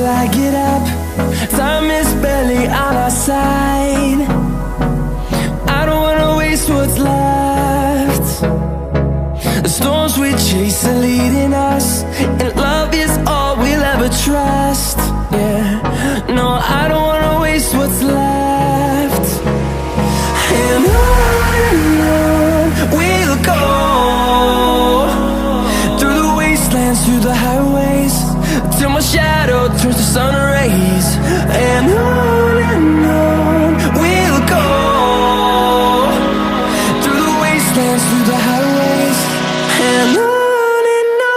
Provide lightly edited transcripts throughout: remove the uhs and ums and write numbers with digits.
I get up. Time is barely on our side. I don't wanna waste what's left. The storms we chase are leading us, and love is all we'll ever trust. Yeah, no, I don't wanna waste what's left. And on we'll go, through the wastelands, through the highways, till my shadow turns to sun rays. And on we'll go, through the wastelands, through the highways, and on we'll go.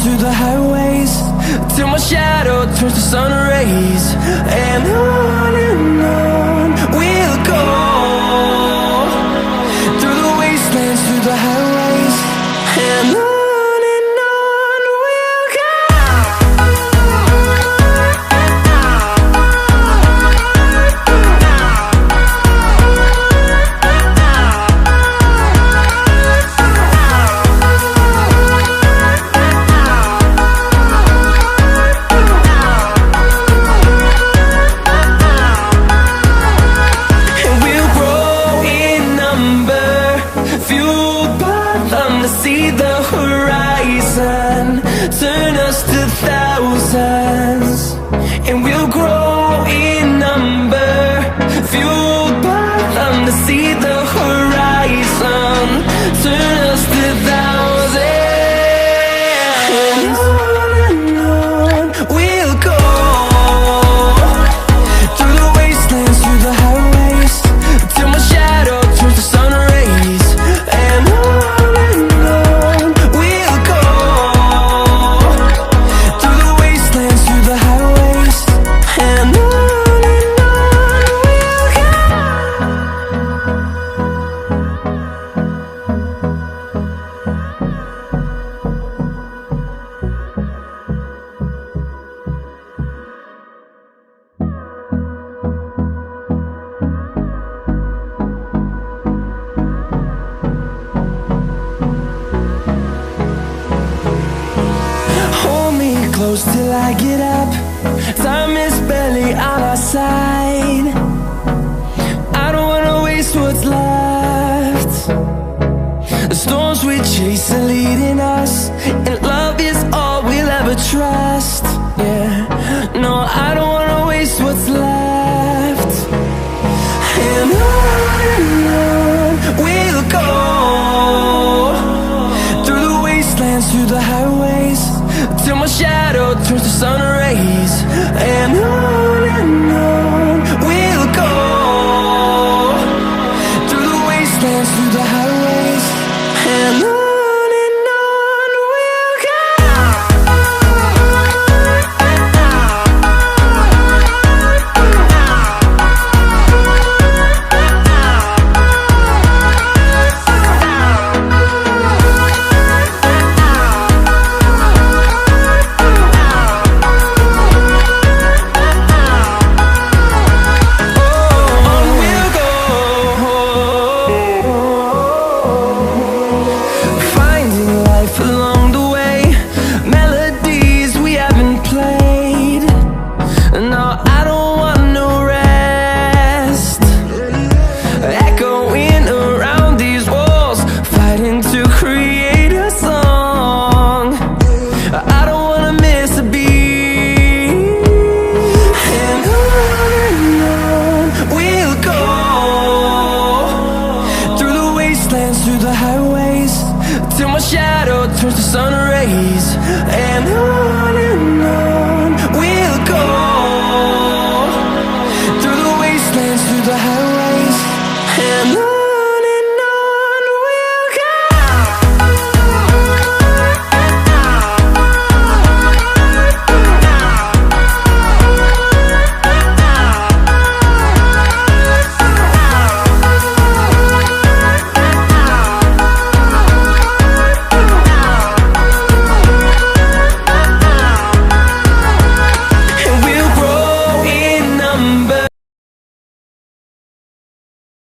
Through the highways, till my shadow turns to sun rays. And on we'll go, through the wastelands, through the highways, and on we'll go. See the horizon, turn us to thousands, and we'll grow in number, fueled by them. To see the horizon, turn us to thousands, and on we'll go, through the wastelands, through the highways, till my shadow turns to sun rays. And close till I get up. Time is barely on our side. I don't wanna waste what's left. The storms we chase are leading us, and love is all we'll ever trust. Yeah, no, I don't wanna waste what's left. And on we'll go, through the wastelands, through the highways, till my shadow turns to sun rays. And on we'll go, through the wastelands, through the highways.